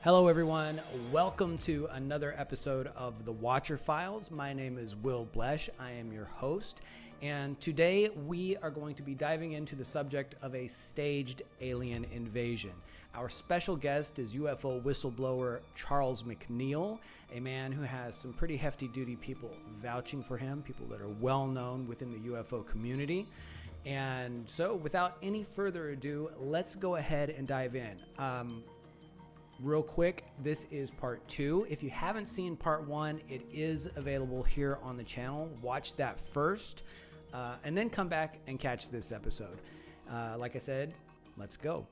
Hello, everyone. Welcome to another episode of The Watcher Files. My name is Will Blesh. I am your host. And today we are going to be diving into the subject of a staged alien invasion. Our special guest is UFO whistleblower Charles McNeal, a man who has some pretty hefty duty people vouching for him, people that are well known within the UFO community. And so without any further ado, let's go ahead and dive in. Real quick, this is part 2. If you haven't seen part 1, it is available here on the channel. Watch that first, and then come back and catch this episode. Like I said, let's go.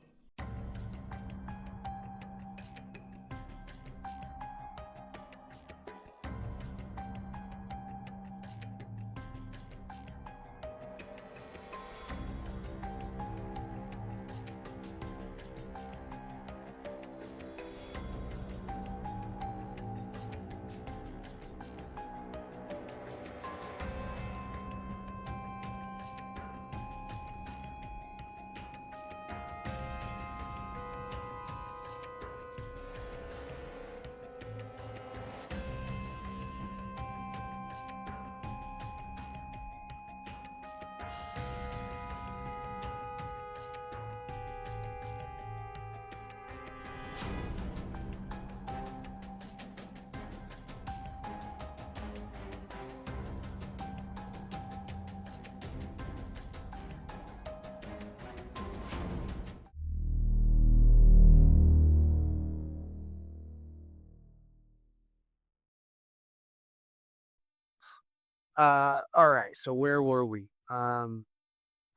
All right. So where were we? I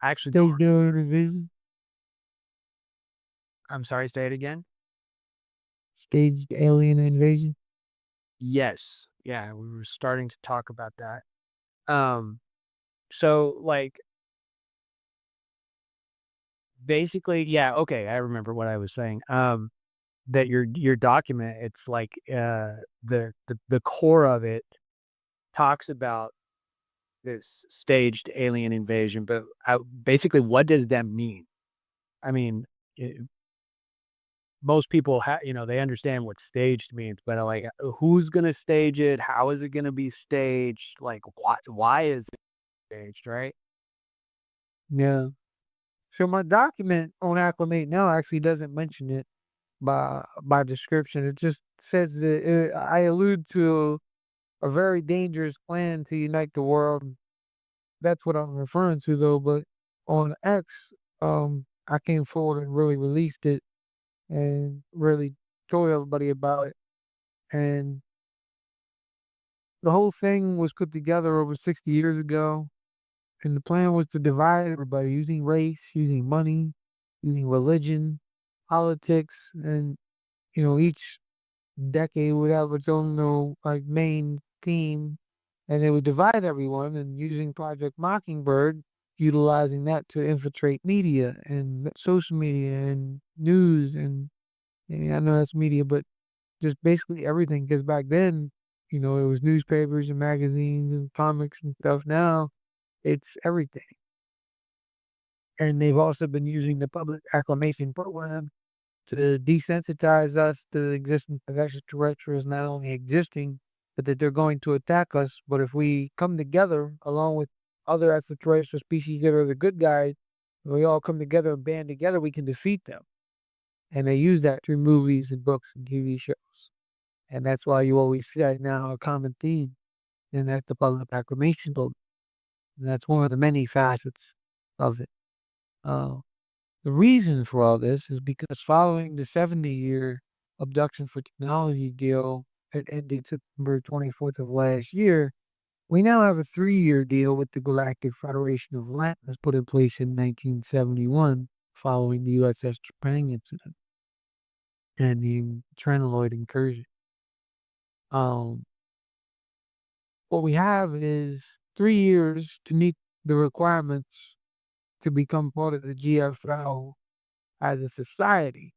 actually Staged don't. alien invasion. I'm sorry. Say it again. Staged alien invasion. Yes. Yeah, we were starting to talk about that. Um. So basically, yeah. Okay, I remember what I was saying. That your document. It's like the core of it talks about this staged alien invasion, but basically, what does that mean? I mean, most people they understand what staged means, but like, who's gonna stage it? How is it gonna be staged? Like, why is it staged, right? Yeah. So my document on Acclimate now actually doesn't mention it by description. It just says that I allude to a very dangerous plan to unite the world. That's what I'm referring to though. But on X, I came forward and really released it and really told everybody about it. And the whole thing was put together over 60 years ago. And the plan was to divide everybody using race, using money, using religion, politics, and each decade would have its own like main theme, and they would divide everyone. And using Project Mockingbird, utilizing that to infiltrate media and social media and news, and I know that's media, but just basically everything. Because back then, it was newspapers and magazines and comics and stuff. Now it's everything. And they've also been using the public acclimation program to desensitize us to the existence of extraterrestrials not only existing, but that they're going to attack us. But if we come together along with other extraterrestrial species that are the good guys, we all come together and band together, we can defeat them. And they use that through movies and books and TV shows. And that's why you always see that now a common theme, and that's the public acclamation program. And that's one of the many facets of it. Uh, The reason for all this is because following the 70-year abduction for technology deal that ended September 24th of last year, we now have a 3-year deal with the Galactic Federation of Atlantis put in place in 1971 following the USS Trepang incident and the Tranaloid incursion. Um, what we have is 3 years to meet the requirements to become part of the GFL as a society,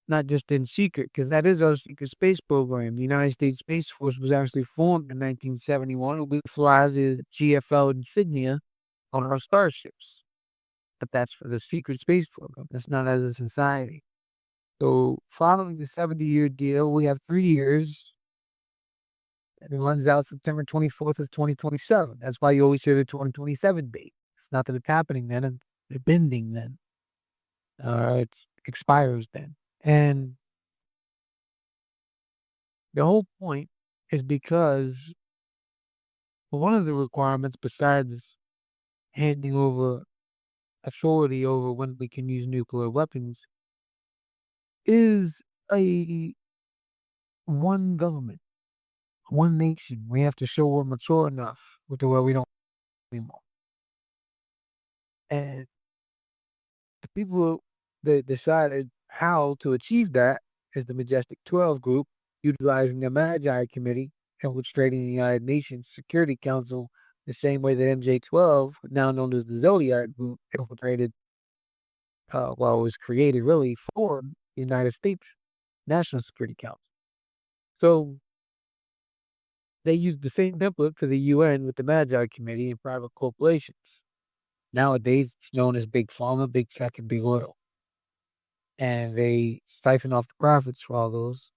not just in secret, because that is our secret space program. The United States Space Force was actually formed in 1971. We fly the GFL insignia on our starships, but that's for the secret space program. That's not as a society. So following the 70-year deal, we have 3 years, and it runs out September 24th of 2027. That's why you always hear the 2027 date. It's not that it's happening then, and it's ending then. It expires then. And the whole point is because one of the requirements besides handing over authority over when we can use nuclear weapons is a one government, one nation. We have to show we're mature enough with the way we don't anymore. And the people that decided how to achieve that is the Majestic 12 group, utilizing the MAGI committee, infiltrating the United Nations Security Council the same way that MJ12, now known as the Zodiac group, infiltrated, it was created really for the United States National Security Council. So they used the same template for the UN with the Magi Committee and private corporations. Nowadays, it's known as Big Pharma, Big Tech, and Big Oil. And they siphon off the profits for all those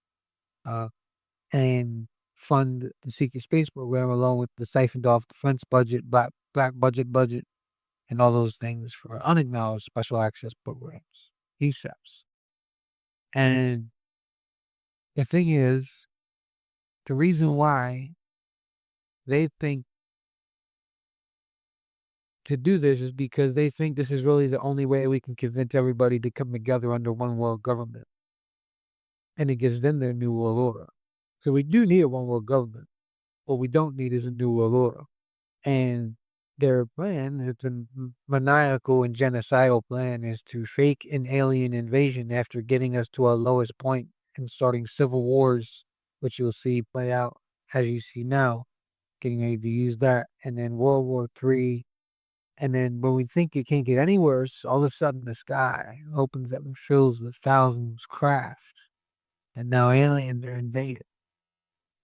and fund the secret space program along with the siphoned off defense budget, black budget, and all those things for unacknowledged special access programs, ESAPs. And the thing is, the reason why they think to do this is because they think this is really the only way we can convince everybody to come together under one world government. And it gives them their new world order. So we do need a one world government. What we don't need is a new world order. And their plan is a maniacal and genocidal plan is to fake an alien invasion after getting us to our lowest point and starting civil wars, which you'll see play out as you see now, getting ready to use that. And then World War III. And then when we think it can't get any worse, all of a sudden the sky opens up and fills with thousands of craft. And now aliens are invading.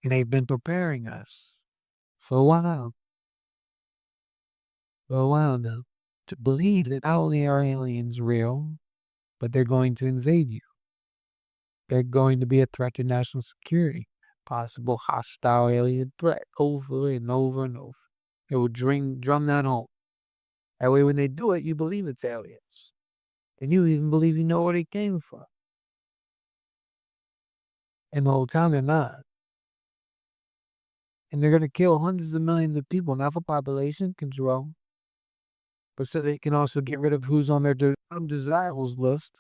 And they've been preparing us for a while. For a while now. To believe that not only are aliens real, but they're going to invade you. They're going to be a threat to national security. Possible hostile alien threat over and over and over. It will drum that home. That way when they do it, you believe it's aliens. And you even believe you know where they came from. And the whole time they're not. And they're going to kill hundreds of millions of people, not for population control, but so they can also get rid of who's on their undesirables list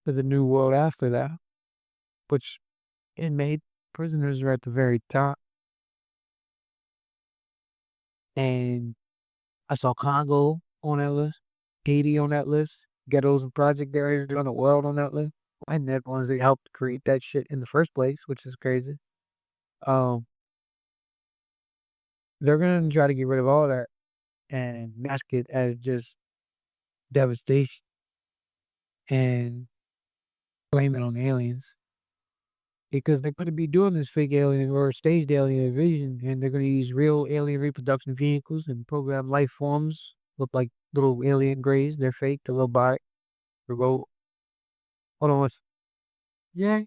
for the new world after that, which inmate prisoners are at the very top. And I saw Congo on that list, Haiti on that list, ghettos and project areas around the world on that list. And that ones that helped create that shit in the first place, which is crazy. They're gonna try to get rid of all that and mask it as just devastation and blame it on the aliens. Because they're gonna be doing this fake alien or staged alien invasion, and they're gonna use real alien reproduction vehicles and program life forms look like little alien greys. They're fake, they're robotic. Hold on. Yeah.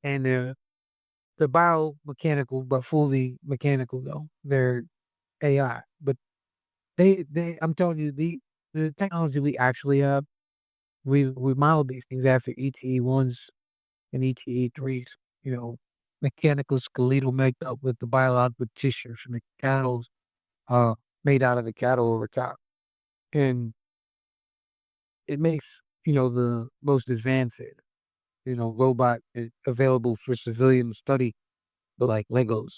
And they're biomechanical, but fully mechanical though. They're AI. But I'm telling you, the technology we actually have, we modeled these things after ETE-1s and ETE-3s, mechanical skeletal makeup with the biological tissue from the cattle, made out of the cattle over top. And it makes, the most advanced, robot available for civilian study, but like Legos.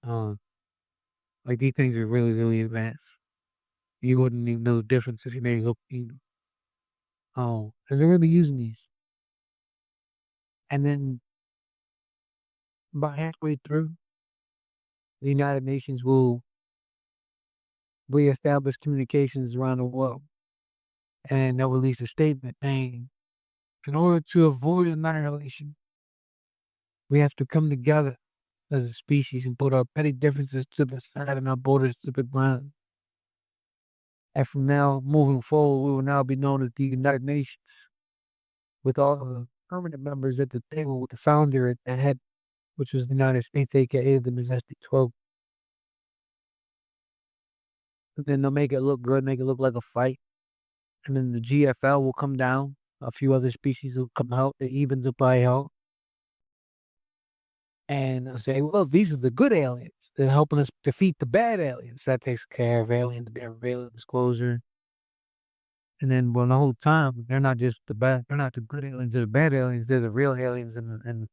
Like these things are really, really advanced. You wouldn't even know the difference if you made it look, and they're gonna be using these. And then about halfway through, the United Nations will reestablish communications around the world. And they'll release a statement saying, in order to avoid annihilation, we have to come together as a species and put our petty differences to the side and our borders to the ground. And from now, moving forward, we will now be known as the United Nations, with all the permanent members at the table, with the founder at the head, which was the United States, aka the Majestic 12. And then they'll make it look good, make it look like a fight. And then the GFL will come down. A few other species will come out. The evens will play out. And they'll say, well, these are the good aliens. They're helping us defeat the bad aliens. That takes care of alien disclosure. And then, well, the whole time, they're not just the bad, they're not the good aliens, they're the bad aliens, they're the real aliens and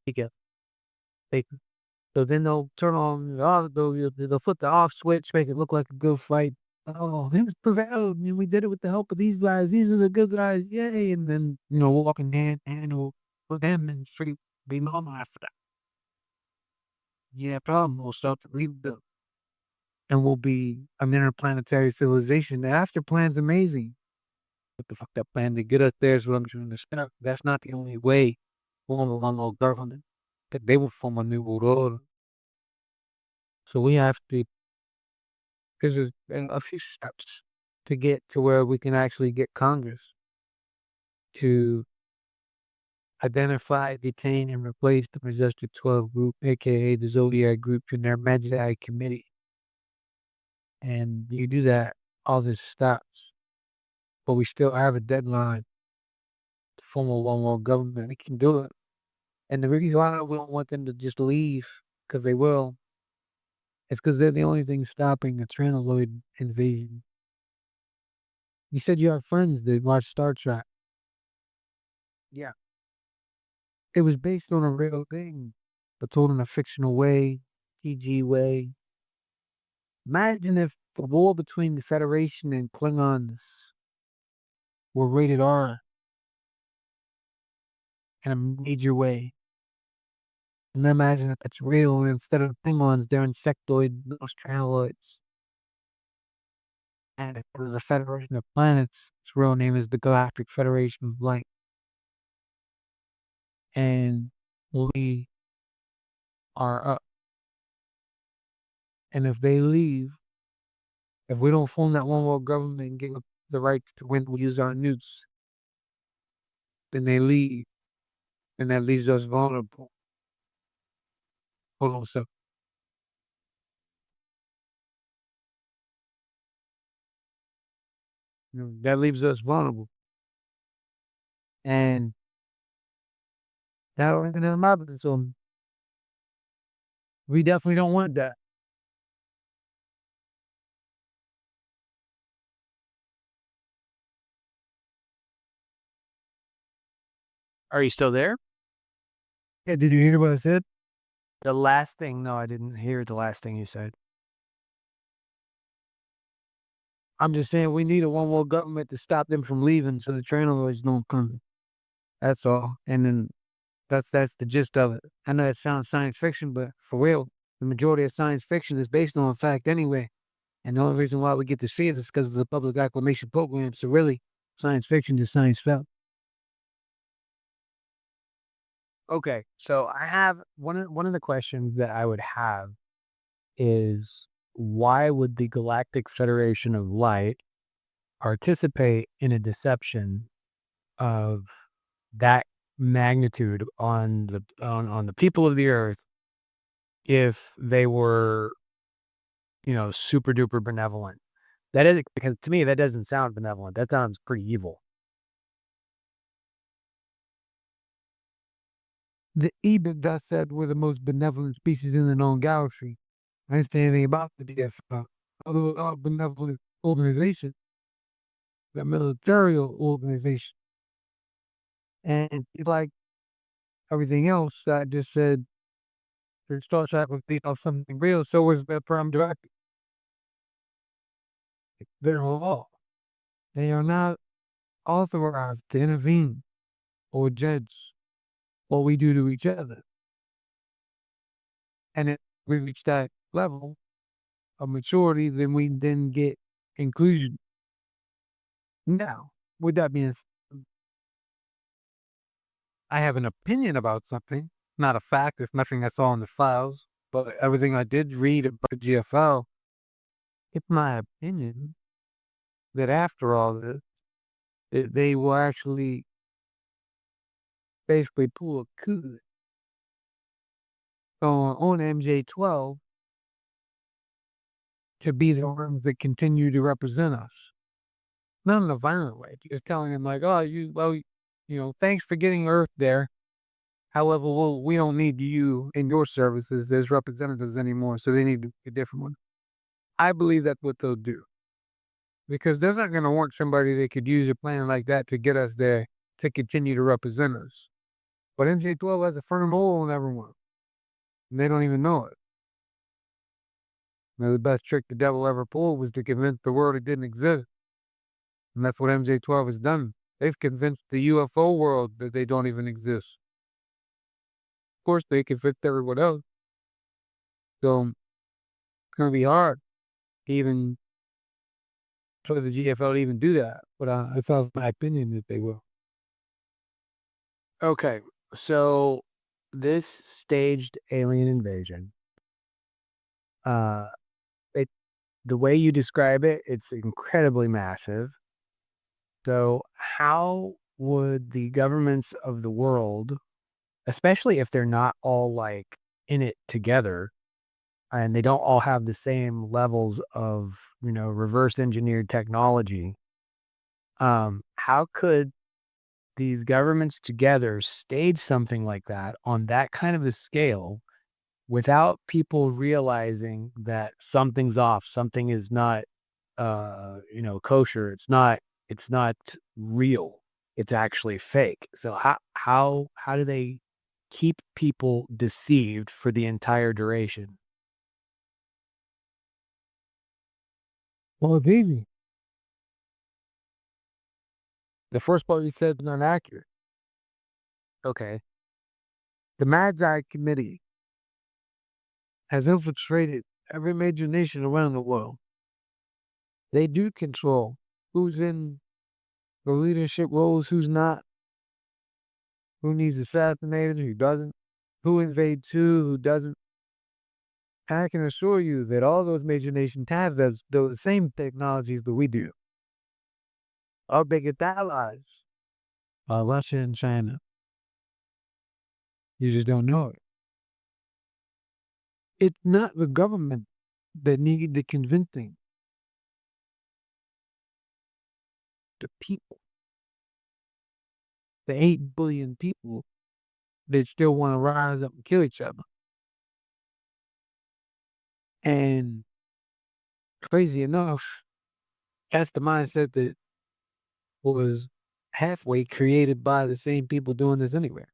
they so then they'll turn on the off, they'll flip the off switch, make it look like a good fight. Oh, this prevailed, and we did it with the help of these guys. These are the good guys, yay! And then walking hand in hand with them and be normal after that. Yeah, problem. We'll start to rebuild, and we'll be an interplanetary civilization. The after plan's amazing. What the fuck that plan to get us there is what I'm trying to start. That's not the only way. Form a one world government. That they will form a new world order. So we have to. There's a few steps to get to where we can actually get Congress to identify, detain, and replace the Majestic 12 group, aka the Zodiac group, in their MAGI committee. And you do that, all this stops. But we still have a deadline to form a one world government. We can do it. And the reason why we don't want them to just leave, because they will, is because they're the only thing stopping the Tranaloid invasion. You said you have friends that watch Star Trek. Yeah. It was based on a real thing, but told in a fictional way, PG way. Imagine if the war between the Federation and Klingons were rated R in a major way. And imagine if that's real, and instead of Klingons, they're insectoid Tranaloids. And it's the Federation of Planets. Its real name is the Galactic Federation of Light. And we are up. And if they leave, if we don't form that one world government and give up the right to when we use our nukes, then they leave. And that leaves us vulnerable. Hold on a second. That leaves us vulnerable. And that ain't gonna happen. So we definitely don't want that. Are you still there? Yeah, did you hear what I said? The last thing, no, I didn't hear the last thing you said. I'm just saying we need a one world government to stop them from leaving so the Tranaloids don't come. That's all. And then that's the gist of it. I know it sounds science fiction, but for real, the majority of science fiction is based on fact anyway. And the only reason why we get to see it is because of the public acclamation program. So really, science fiction is science fact. Okay, so I have one of the questions that I would have is why would the Galactic Federation of Light participate in a deception of that magnitude on the people of the Earth if they were, super duper benevolent? That is, because to me that doesn't sound benevolent. That sounds pretty evil. The EBITDA said we're the most benevolent species in the known galaxy. I didn't say anything about the DFL. Although a benevolent organization, the military organization. And like everything else, I just said their Star Trek was based off something real, so was the Prime Directive. They're law. They are not authorized to intervene or judge what we do to each other. And if we reach that level of maturity, then we then get inclusion. Now, with that being said, I have an opinion about something, not a fact. It's nothing I saw in the files, but everything I did read about the GFL, it's my opinion that after all this, they will actually basically pull a coup on MJ-12 to be the ones that continue to represent us. Not in a violent way, just telling them like, "Oh, thanks for getting Earth there. However, we don't need you in your services as representatives anymore, so they need a different one." I believe that's what they'll do. Because they're not gonna want somebody that could use a plan like that to get us there to continue to represent us. But MJ-12 has a firm hold on everyone, and they don't even know it. The best trick the devil ever pulled was to convince the world it didn't exist. And that's what MJ-12 has done. They've convinced the UFO world that they don't even exist. Of course, they convinced everyone else. So, it's gonna be hard even for the GFL to even do that. But I felt my opinion that they will. Okay, so this staged alien invasion, uh, it the way you describe it, it's incredibly massive. So how would the governments of the world, especially if they're not all like in it together and they don't all have the same levels of, reverse engineered technology, how could these governments together stage something like that on that kind of a scale without people realizing that something's off, something is not, kosher. It's not real. It's actually fake. So how do they keep people deceived for the entire duration? Well, it's easy. The first part you said is not accurate. Okay. The MAGI committee has infiltrated every major nation around the world. They do control who's in the leadership roles, who's not, who needs assassinated, who doesn't, who invades who doesn't. I can assure you that all those major nations have those same technologies that we do. Our biggest allies are Russia and China. You just don't know it. It's not the government that needed the convincing. The people, the 8 billion people that still want to rise up and kill each other. And crazy enough, that's the mindset that was halfway created by the same people doing this anyway.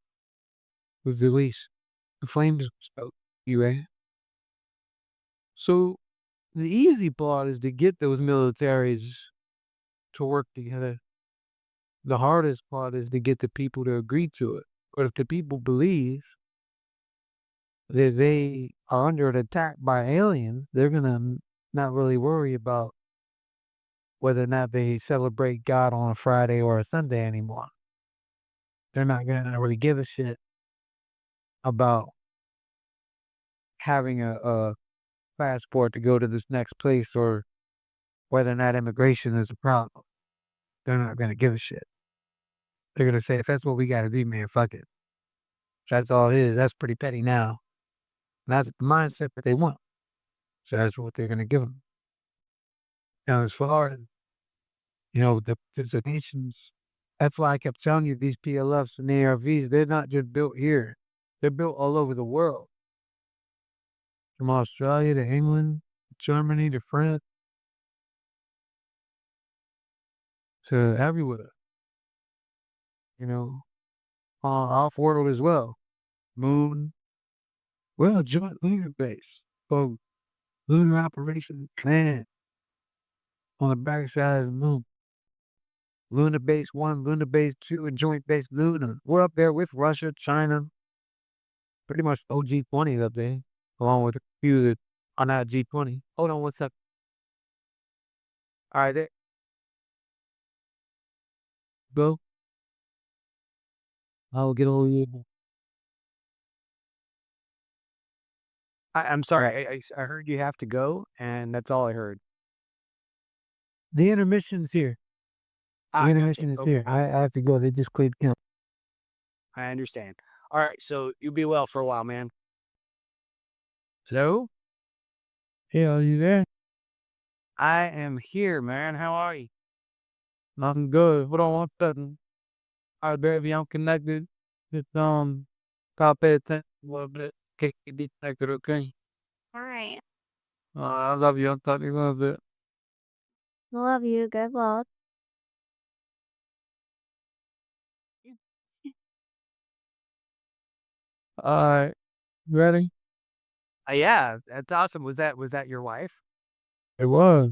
With the least, the flames spoke, right? So the easy part is to get those militaries to work together. The hardest part is to get the people to agree to it. But if the people believe that they are under an attack by aliens, they're gonna not really worry about whether or not they celebrate God on a Friday or a Sunday anymore. They're not gonna really give a shit about having a passport to go to this next place or whether or not immigration is a problem. They're not gonna give a shit. They're gonna say, if that's what we gotta do, man, fuck it. That's all it is. That's pretty petty now. And that's the mindset that they want. So that's what they're gonna give them. Now, as far as, the nations, that's why I kept telling you these PLFs and ARVs, they're not just built here. They're built all over the world. From Australia to England, Germany to France, to everywhere. Off world as well. Moon. Well, joint lunar base. So lunar operation planned on the backside of the moon. Lunar base 1, lunar base 2, and joint base lunar. We're up there with Russia, China, pretty much OG-20s up there, along with a few that are not G20. Hold on 1 second. All right, there. Go. I'll get all you. I'm sorry. I heard you have to go, and that's all I heard. The intermission's here. The Ah, intermission is here. I have to go. They just cleared camp. I understand. All right, so you be well for a while, man. Hello? Hey, are you there? I am here, man. How are you? Nothing good. Hold on one second. All right, baby, I'm connected. Just gotta pay attention a little bit. Okay, be connected, okay? All right. I love you. I'll talk to you in a little bit. Love you. Good luck. All right, you ready? Yeah, that's awesome. Was that your wife? It was.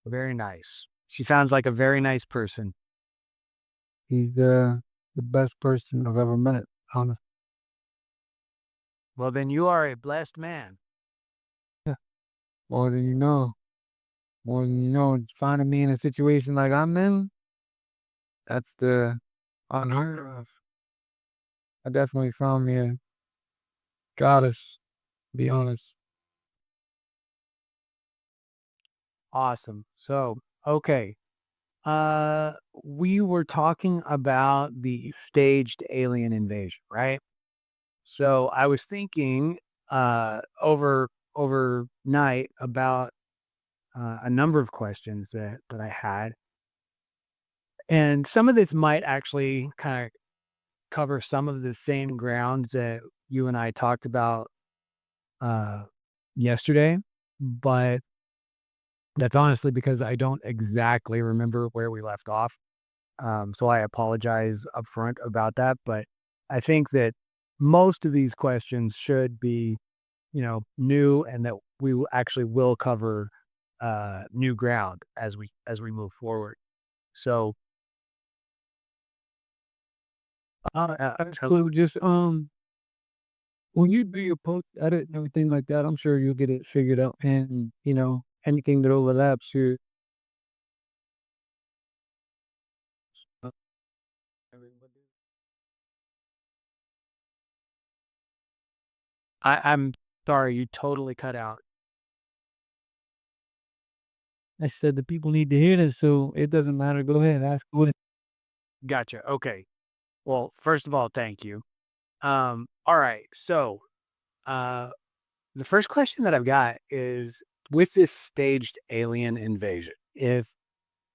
Very nice. She sounds like a very nice person. He's the best person I've ever met. Honest. Well, then you are a blessed man. More than you know. More than you know. Finding me in a situation like I'm in, that's the unheard of. I definitely found me a goddess, to be honest. Awesome. So, okay. We were talking about the staged alien invasion, right? So I was thinking overnight about a number of questions that I had. And some of this might actually kind of cover some of the same grounds that you and I talked about uh yesterday, but that's honestly because I don't exactly remember where we left off. So I apologize upfront about that, but I think that most of these questions should be, new, and that actually will cover new ground as we move forward. So Absolutely. Just when you do your post edit and everything like that, I'm sure you'll get it figured out. And anything that overlaps here. I'm sorry, you totally cut out. I said the people need to hear this, so it doesn't matter. Go ahead, ask what. Gotcha. Okay. Well, first of all, thank you. All right. So, uh, the first question that I've got is, with this staged alien invasion, if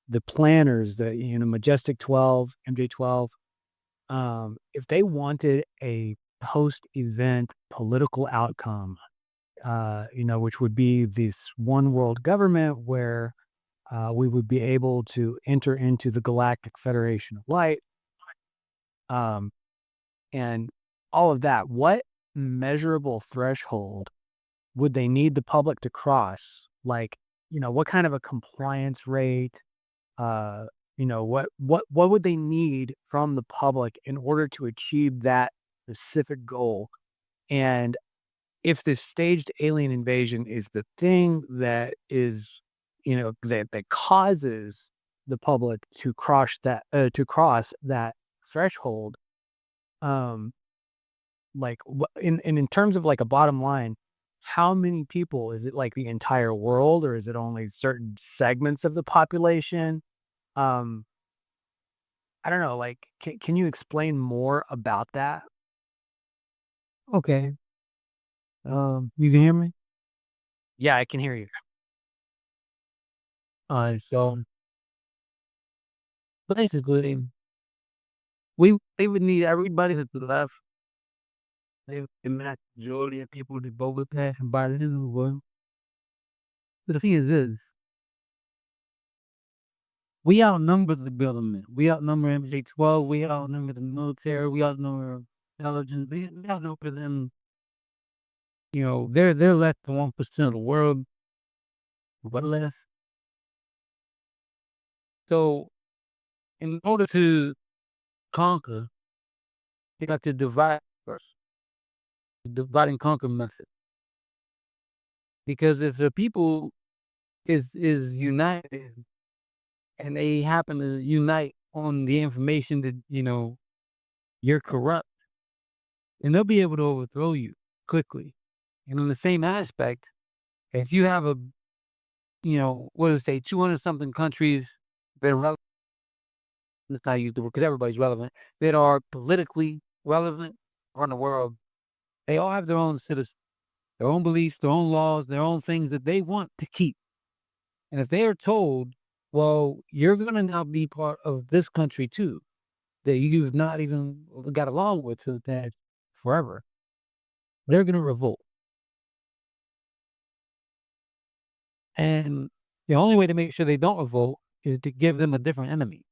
the planners, the Majestic 12, MJ 12, if they wanted a post-event political outcome, which would be this one world government where we would be able to enter into the Galactic Federation of Light, um, and all of that, what measurable threshold would they need the public to cross? Like, what kind of a compliance rate? Uh, what would they need from the public in order to achieve that specific goal? And if this staged alien invasion is the thing that is, that causes the public to cross that threshold, um, like in terms of like a bottom line, how many people is it? Like the entire world, or is it only certain segments of the population? Um, I don't know. Like, can you explain more about that? Okay. You can hear me? Yeah, I can hear you. So basically, they would need everybody that's left. They would match majority of people to vote with that and by the end of the world. But the thing is this. We outnumber the government. We outnumber MJ 12. We outnumber the military. We outnumber intelligence. We outnumber them. They're less than 1% of the world, but less. So, in order to conquer, they got to divide first. The divide and conquer method. Because if the people is united and they happen to unite on the information that you're corrupt, and they'll be able to overthrow you quickly. And in the same aspect, if you have what do they say, 200 something countries that are relevant. Let's not use the word because everybody's relevant. That are politically relevant around the world. They all have their own citizens, their own beliefs, their own laws, their own things that they want to keep. And if they are told, well, you're going to now be part of this country too, that you've not even got along with that forever, they're going to revolt. And the only way to make sure they don't revolt is to give them a different enemy,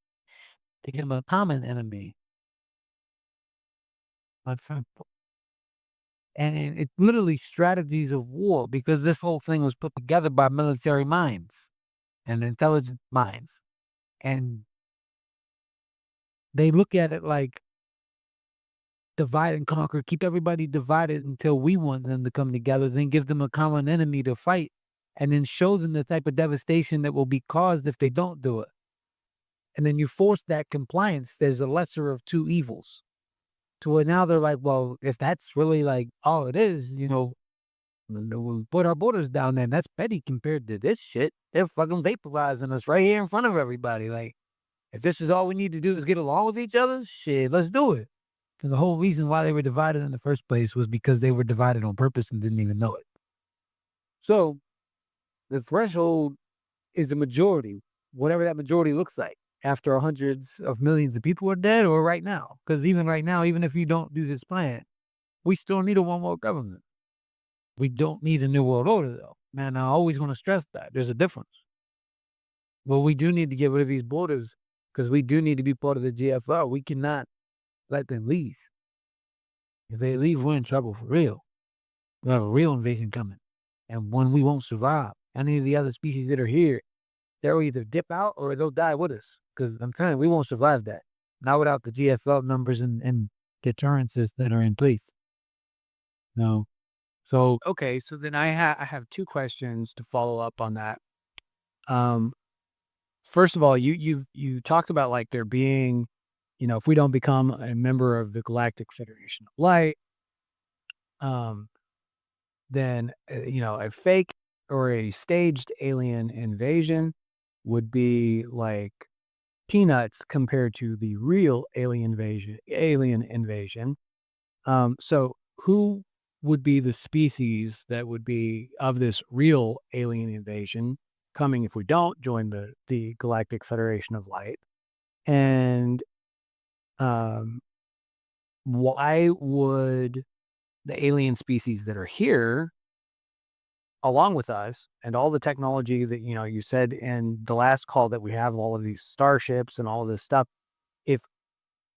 to give them a common enemy. And it's literally strategies of war because this whole thing was put together by military minds and intelligent minds. And they look at it like divide and conquer, keep everybody divided until we want them to come together, then give them a common enemy to fight, and then show them the type of devastation that will be caused if they don't do it. And then you force that compliance. There's a lesser of two evils. To where now they're like, well, if that's really like all it is, we'll put our borders down there. And that's petty compared to this shit. They're fucking vaporizing us right here in front of everybody. Like, if this is all we need to do is get along with each other, shit, let's do it. And the whole reason why they were divided in the first place was because they were divided on purpose and didn't even know it. So the threshold is the majority, whatever that majority looks like, after hundreds of millions of people are dead or right now. Because even right now, even if you don't do this plan, we still need a one world government. We don't need a new world order, though. Man, I always want to stress that. There's a difference. Well, we do need to get rid of these borders because we do need to be part of the GFR. We cannot let them leave. If they leave, we're in trouble for real. We have a real invasion coming. And one we won't survive. Any of the other species that are here, they'll either dip out or they'll die with us. Because I'm telling you, we won't survive that. Not without the GFL numbers and deterrences that are in place. No. So, Okay, so then I have two questions to follow up on that. First of all, you talked about like there being, if we don't become a member of the Galactic Federation of Light, then a fake or a staged alien invasion would be like peanuts compared to the real alien invasion. So who would be the species that would be of this real alien invasion coming if we don't join the Galactic Federation of Light? And why would the alien species that are here along with us and all the technology that, you said in the last call that we have all of these starships and all of this stuff, if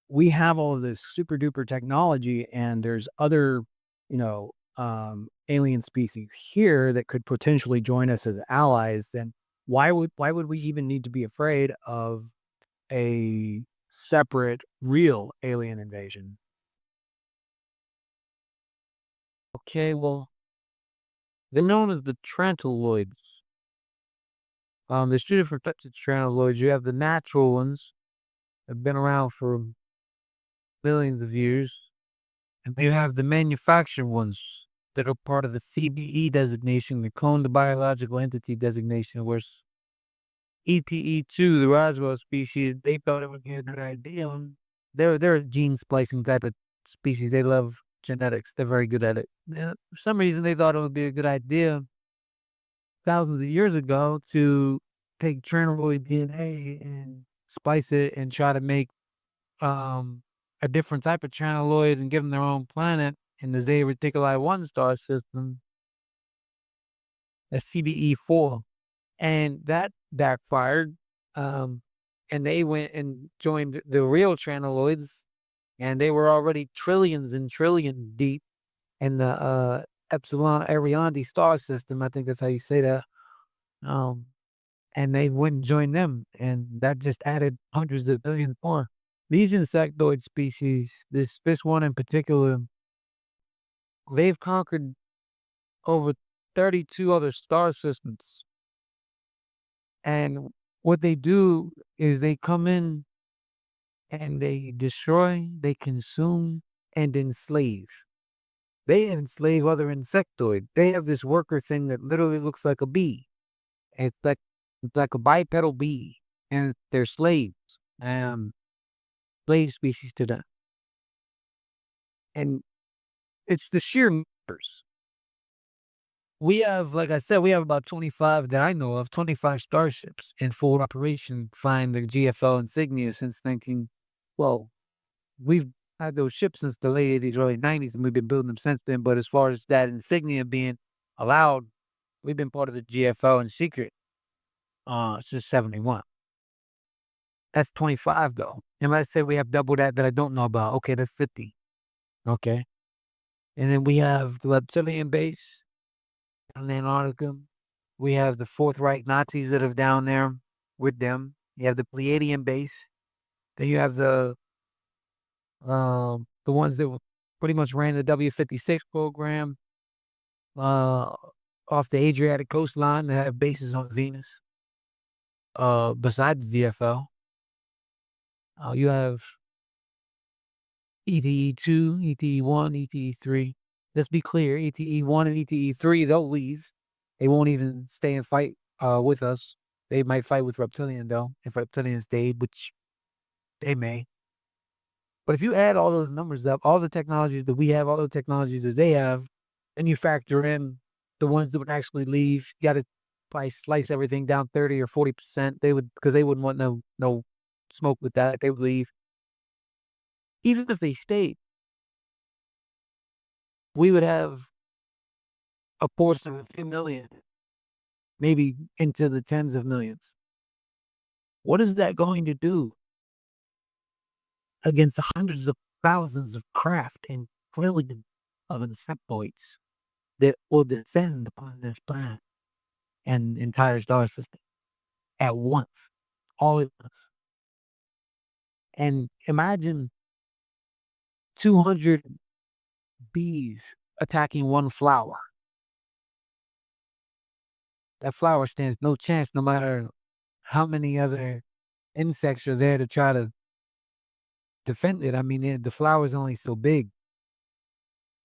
we have all of this super duper technology and there's other, alien species here that could potentially join us as allies, then why would we even need to be afraid of a separate real alien invasion? okay, well, they're known as the Trantiloids. There's two different types of Trantiloids. You have the natural ones that have been around for millions of years. And you have the manufactured ones that are part of the CBE designation, the cloned biological entity designation, where EPE2, the Roswell species, they thought it would be a good idea. They're a gene splicing type of species. They love genetics. They're very good at it. For some reason, they thought it would be a good idea thousands of years ago to take Chernobyl DNA and splice it and try to make a different type of Trantiloid and give them their own planet in the Zeta Reticuli 1 star system, a CBE4. And that backfired. And they went and joined the real Trantiloids, and they were already trillions and trillions deep in the Epsilon Ariandi star system. I think that's how you say that. And they went and joined them, and that just added hundreds of billions more. These insectoid species, this one in particular, they've conquered over 32 other star systems. And what they do is they come in and they destroy, they consume, and enslave. They enslave other insectoid. They have this worker thing that literally looks like a bee. It's like a bipedal bee, and they're slaves, slave species to them. And it's the sheer numbers. We have, like I said, we have about 25 that I know of, 25 starships in full operation, flying the GFL insignia since well, we've had those ships since the late 80s, early 90s, and we've been building them since then. But as far as that insignia being allowed, we've been part of the GFL in secret since 71. That's 25 though. And let's say we have double that I don't know about. Okay, that's 50. Okay. And then we have the reptilian base in Antarctica. We have the Fourth Reich Nazis that are down there with them. You have the Pleiadian base. Then you have the ones that pretty much ran the W-56 program off the Adriatic coastline that have bases on Venus. Besides the VFL, you have ETE-2, ETE-1, ETE-3. Let's be clear, ETE-1 and ETE-3, they'll leave. They won't even stay and fight with us. They might fight with Reptilian, though, if Reptilian stayed, which they may. But if you add all those numbers up, all the technologies that we have, all the technologies that they have, and you factor in the ones that would actually leave, you got to probably slice everything down 30 or 40%. They would, because they wouldn't want no smoke with that. They would leave. Even if they stayed, we would have a portion of a few million, maybe into the tens of millions. What is that going to do against the hundreds of thousands of craft and trillions of insectoids that will descend upon this planet and entire star system at once, all at once? And imagine 200 bees attacking one flower. That flower stands no chance no matter how many other insects are there to try to defend it. I mean, the flower's only so big.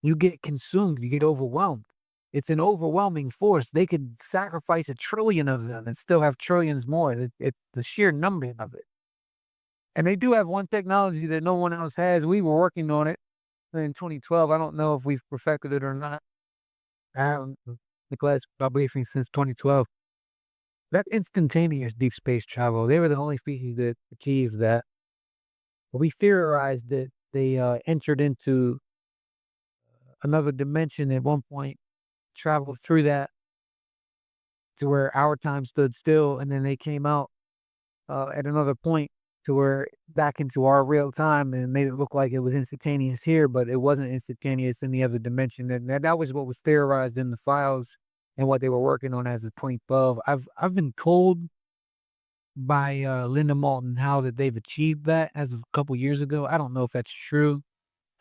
You get consumed, you get overwhelmed. It's an overwhelming force. They could sacrifice 1 trillion of them and still have trillions more. It's the sheer number of it. And they do have one technology that no one else has. We were working on it in 2012. I don't know if we've perfected it or not. I haven't Declassified briefing since 2012. That instantaneous deep space travel, they were the only species that achieved that. But we theorized that they entered into another dimension at one point, traveled through that to where our time stood still, and then they came out at another point to where back into our real time and made it look like it was instantaneous here, but it wasn't instantaneous in the other dimension. And that was what was theorized in the files and what they were working on as of 2012. I've been told by Linda Moulton how that they've achieved that as of a couple years ago. I don't know if that's true.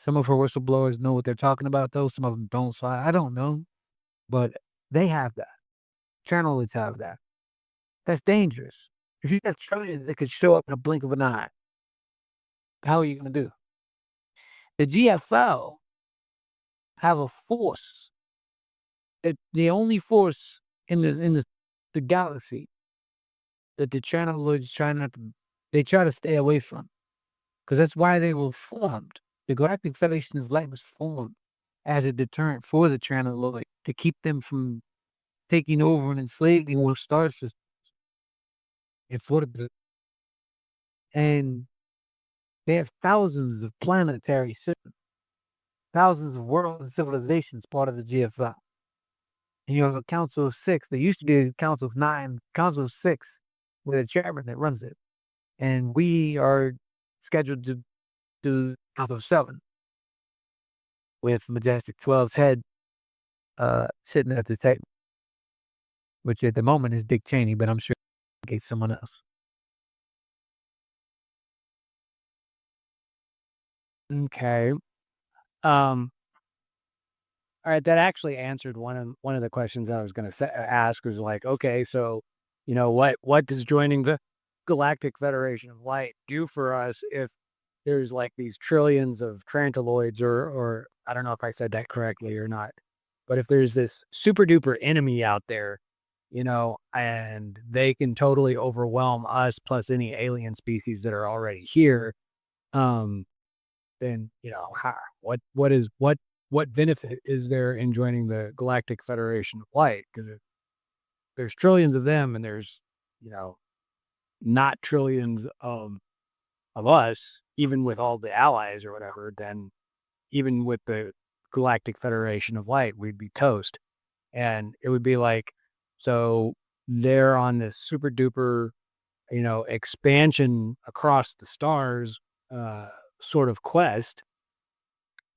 Some of her whistleblowers know what they're talking about, though. Some of them don't. So I don't know. But they have that. Channelists have that. That's dangerous. If you got trillions that could show up in a blink of an eye, how are you going to do? The GFL have a force. The only force in the galaxy that the channelists they try to stay away from. Because that's why they were formed. The Galactic Federation of Light was formed as a deterrent for the channelloid to keep them from taking over and enslaving more star systems. And they have thousands of planetary systems, thousands of worlds and civilizations part of the GFL. And you have a Council of 6. There used to be a Council of 9, Council of 6 with a chairman that runs it. And we are scheduled to do Council of 7 with Majestic 12's head sitting at the table, which at the moment is Dick Cheney, but I'm sure he gave someone else. Okay. All right, that actually answered one of the questions I was going to ask. Was like, okay, so what does joining the Galactic Federation of Light do for us if there's like these trillions of tranquilloids, or I don't know if I said that correctly or not, but if there's this super duper enemy out there and they can totally overwhelm us plus any alien species that are already here. Then, what benefit is there in joining the Galactic Federation of Light? Because there's trillions of them, and there's, not trillions of us, even with all the allies or whatever. Then even with the Galactic Federation of Light, we'd be toast. And it would be like, so they're on this super duper, expansion across the stars, sort of quest,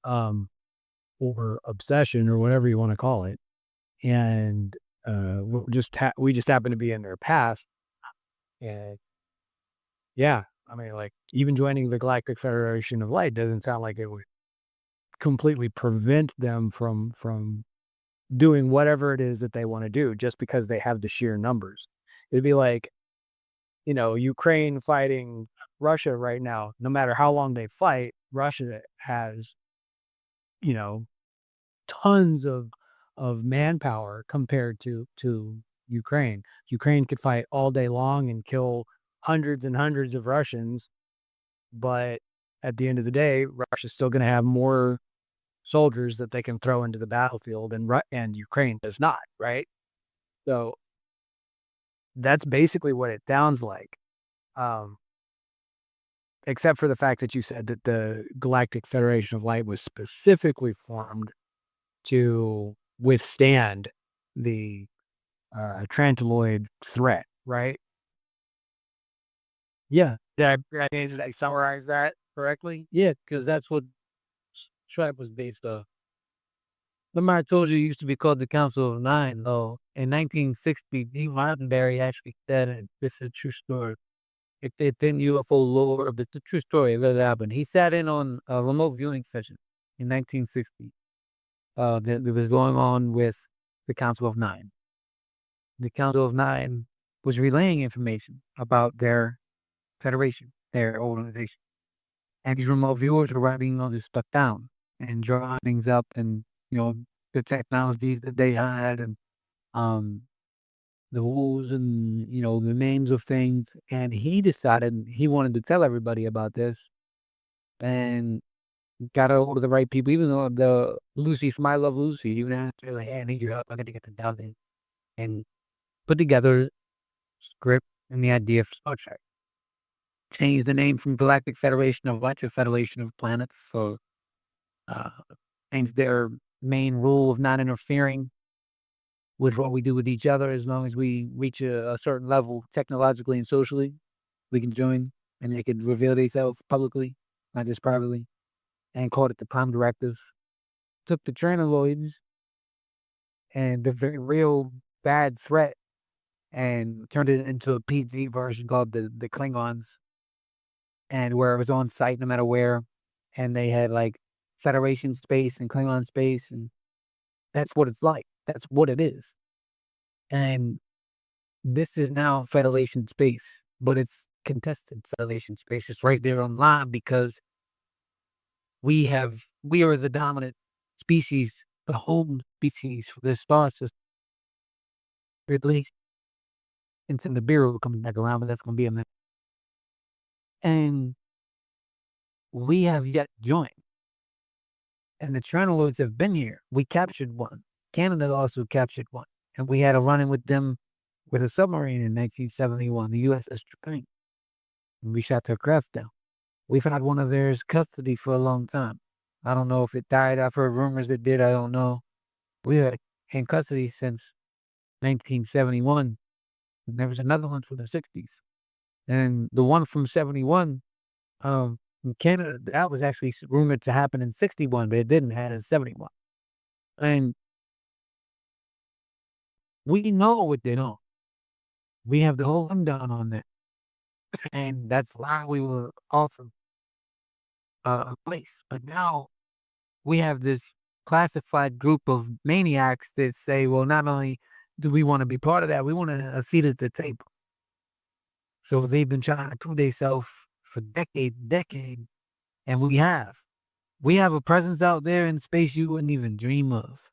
or obsession or whatever you want to call it. And, we just happen to be in their path. And yeah, I mean, like, even joining the Galactic Federation of Light doesn't sound like it would completely prevent them from doing whatever it is that they want to do just because they have the sheer numbers. It'd be like, Ukraine fighting Russia right now. No matter how long they fight, Russia has, you know, tons of manpower compared to Ukraine. Ukraine could fight all day long and kill hundreds and hundreds of Russians, but at the end of the day, Russia's still going to have more soldiers that they can throw into the battlefield, and Ukraine does not, right? So that's basically what it sounds like. Except for the fact that you said that the Galactic Federation of Light was specifically formed to withstand the Trantiloid threat, right? Yeah. Did I summarize that correctly? Yeah, because that's what Stripe was based off. Remember I told you it used to be called the Council of Nine, though. In 1960, D. Roddenberry actually said, and this is a true story, it's in UFO lore, but it's a true story, it really happened. He sat in on a remote viewing session in 1960 that was going on with the Council of Nine. The Council of Nine was relaying information about their federation, their organization. And these remote viewers were writing all this stuff down and drawing things up, and the technologies that they had, and the rules, and the names of things. And he decided he wanted to tell everybody about this, and got a hold of the right people. Even though the Lucy from I Love Lucy, even asked her, like, "Hey, I need your help. I got to get them down there," and put together a script and the idea for Star Trek. Changed the name from Galactic Federation of Light to Federation of Planets. So changed their main rule of not interfering with what we do with each other. As long as we reach a certain level technologically and socially, we can join, and they can reveal themselves publicly, not just privately, and called it the Prime Directives. Took the Trantiloids and the very real bad threat and turned it into a PG version called the Klingons, and where it was on site no matter where, and they had like Federation space and Klingon space, and that's what it's like. That's what it is. And this is now Federation space, but it's contested Federation space. It's right there online because we are the dominant species, the home species for this star system. Or at least it's in the bureau coming back around, but that's going to be a minute. And we have yet joined. And the Trantiloids have been here. We captured one. Canada also captured one. And we had a run-in with them with a submarine in 1971, the USS Trepang. And we shot their craft down. We've had one of theirs custody for a long time. I don't know if it died. I've heard rumors it did. I don't know. We had in custody since 1971. And there was another one from the 60s. And the one from 71, in Canada, that was actually rumored to happen in 61, but it didn't happen in 71. And we know what they know. We have the whole rundown on that. And that's why we were offered a place. But now we have this classified group of maniacs that say, well, not only do we want to be part of that, we want a seat at the table. So they've been trying to prove themselves for decade, and we have. We have a presence out there in space you wouldn't even dream of.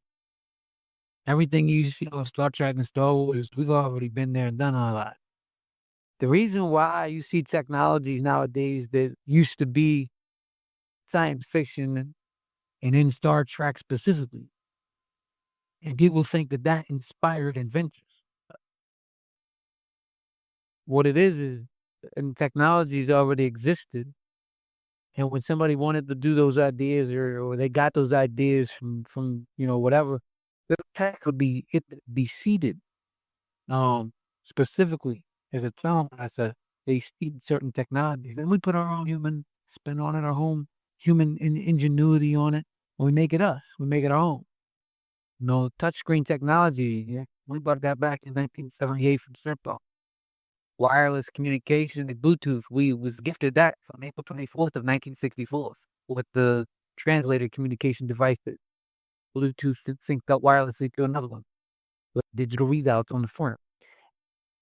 Everything you see on Star Trek and Star Wars, we've already been there and done all that. The reason why you see technologies nowadays that used to be science fiction and in Star Trek specifically, and people think that that inspired inventions. What it is, and technologies already existed. And when somebody wanted to do those ideas or they got those ideas from whatever, the tech would be seeded specifically as a film asset. They seed certain technologies. Then we put our own human spin on it, our own human ingenuity on it. And we make it us. We make it our own. Touchscreen technology. Yeah, we brought that back in 1978 from Sept. Wireless communication and Bluetooth. We was gifted that on April 24th of 1964 with the translator communication device that Bluetooth synced up wirelessly to another one with digital readouts on the front.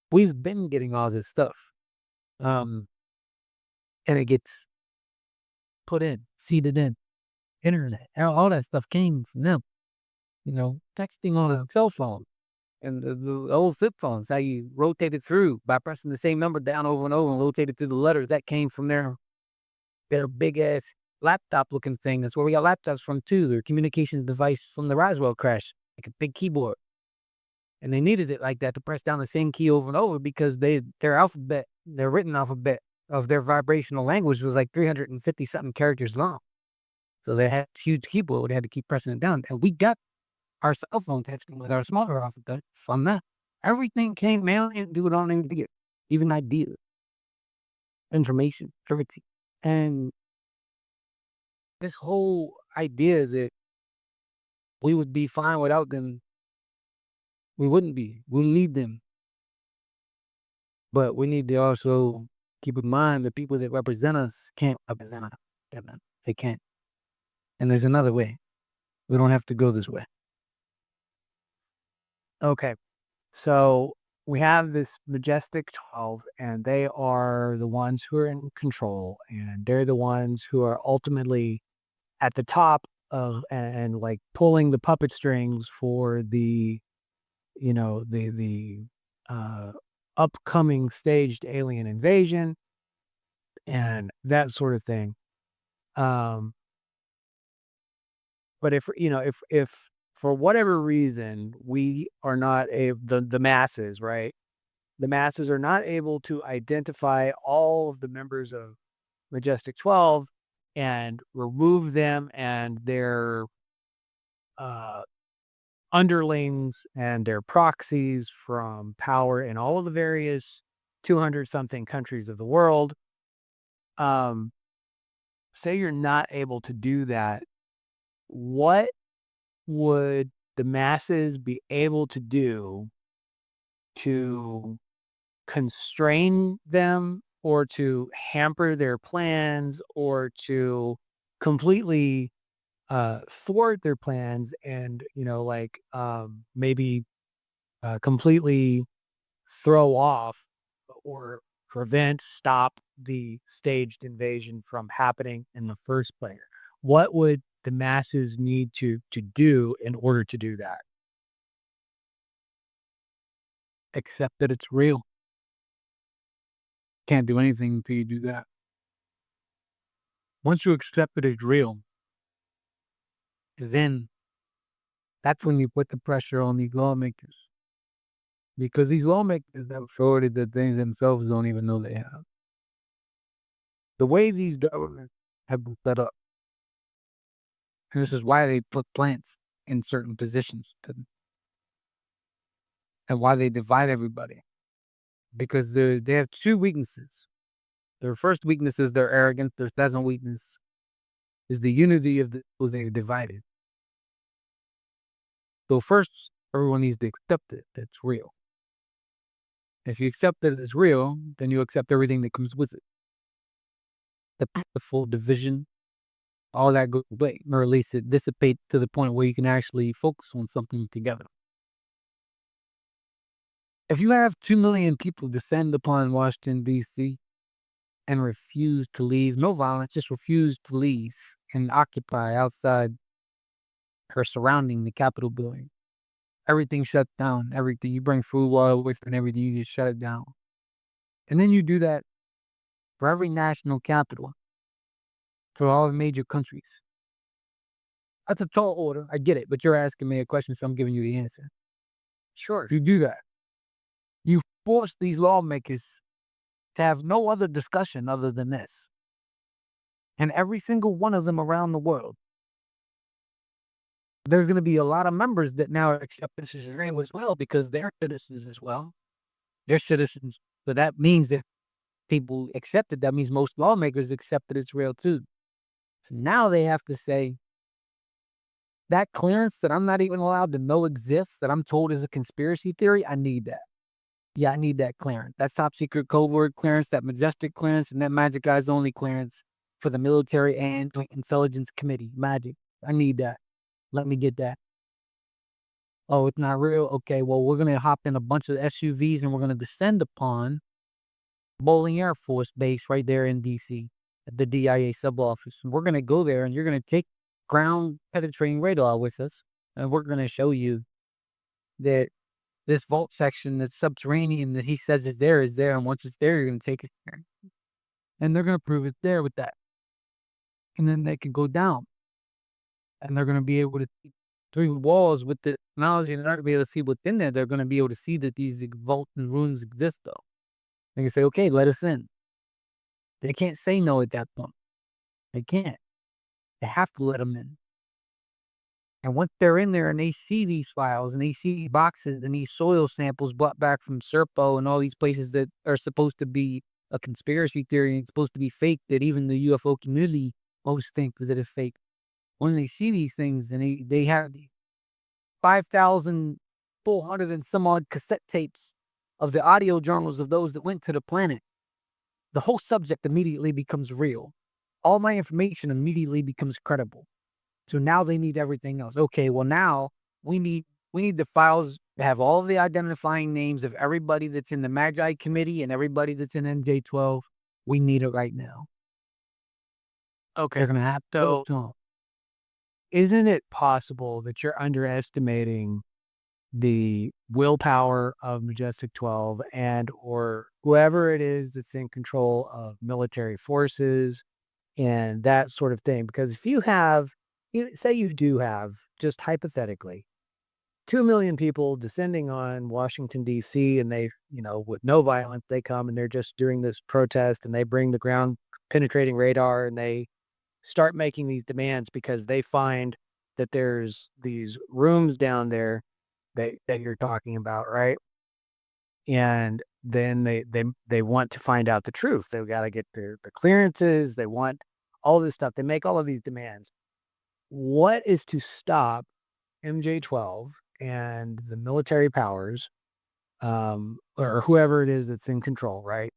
We've been getting all this stuff. And it gets put in, seeded in, internet. All that stuff came from them. Texting on a cell phone. And the old flip phones, how you rotate it through by pressing the same number down over and over and rotate it through the letters. That came from their big ass laptop looking thing. That's where we got laptops from too. Their communications device from the Roswell crash, like a big keyboard. And they needed it like that to press down the same key over and over because their written alphabet of their vibrational language was like 350 something characters long. So they had a huge keyboard where they had to keep pressing it down. And we got our cell phone texting with our smaller alphabet from that. Everything came mailed and do it on and get even ideas, information, everything. And this whole idea that we would be fine without them, we wouldn't be. We'll need them. But we need to also keep in mind the people that represent us can't represent us. They can't. And there's another way. We don't have to go this way. Okay. So we have this majestic 12, and they are the ones who are in control, and they're the ones who are ultimately at the top of and like pulling the puppet strings for the upcoming staged alien invasion and that sort of thing. But if for whatever reason we are not the masses, right? The masses are not able to identify all of the members of Majestic 12 and remove them and their underlings and their proxies from power in all of the various 200 something countries of the world. Say you're not able to do that, what would the masses be able to do to constrain them or to hamper their plans or to completely thwart their plans and maybe completely throw off or stop the staged invasion from happening in the first place? What would the masses need to do in order to do that? Accept that it's real. Can't do anything until you do that. Once you accept that it's real, then that's when you put the pressure on these lawmakers. Because these lawmakers have authority that they themselves don't even know they have. The way these governments have been set up, and this is why they put plants in certain positions and why they divide everybody. Because they have two weaknesses. Their first weakness is their arrogance. Their second weakness is the unity of who they divided. So first, everyone needs to accept it. That's real. If you accept that it's real, then you accept everything that comes with it. The full division, all that goes away, or at least it dissipates to the point where you can actually focus on something together. If you have 2 million people descend upon Washington, D.C., and refuse to leave, no violence, just refuse to leave and occupy outside or surrounding the Capitol building, everything shuts down. Everything. You bring food, water, with and everything, you just shut it down. And then you do that for every national capital, for all the major countries. That's a tall order. I get it, but you're asking me a question, so I'm giving you the answer. Sure. If you do that, you force these lawmakers to have no other discussion other than this. And every single one of them around the world, there's going to be a lot of members that now accept this as real as well because they're citizens as well. They're citizens. So that means that people accept it. That means most lawmakers accept that it's real too. So now they have to say, that clearance that I'm not even allowed to know exists, that I'm told is a conspiracy theory, I need that. Yeah, I need that clearance. That top secret code word clearance, that majestic clearance, and that magic eyes only clearance for the military and Joint Intelligence Committee. Magic. I need that. Let me get that. Oh, it's not real? Okay, well, we're going to hop in a bunch of SUVs and we're going to descend upon Bowling Air Force Base right there in D.C. at the DIA sub-office. And we're going to go there and you're going to take ground penetrating radar with us. And we're going to show you that this vault section that's subterranean that he says is there. And once it's there, you're going to take it there. And they're going to prove it's there with that. And then they can go down. And they're going to be able to see through walls with the technology, and they're not going to be able to see what's in there. They're going to be able to see that these vaults and rooms exist, though. They can say, okay, let us in. They can't say no at that point. They can't. They have to let them in. And once they're in there and they see these files and they see these boxes and these soil samples brought back from Serpo and all these places that are supposed to be a conspiracy theory and supposed to be fake, that even the UFO community most think that it's fake. When they see these things and they have 5,400 and some odd cassette tapes of the audio journals of those that went to the planet, the whole subject immediately becomes real. All my information immediately becomes credible. So now they need everything else. Okay, well now we need the files to have all the identifying names of everybody that's in the MAGI committee and everybody that's in MJ12. We need it right now. Okay. They're going to have to. Isn't it possible that you're underestimating the willpower of Majestic 12 and or whoever it is that's in control of military forces and that sort of thing? Because if you have, say you do have, just hypothetically, 2 million people descending on Washington, D.C., and they, with no violence, they come and they're just doing this protest and they bring the ground penetrating radar and they start making these demands because they find that there's these rooms down there that you're talking about, right? And then they want to find out the truth. They've got to get the clearances. They want all this stuff. They make all of these demands. What is to stop MJ12 and the military powers, or whoever it is that's in control, right?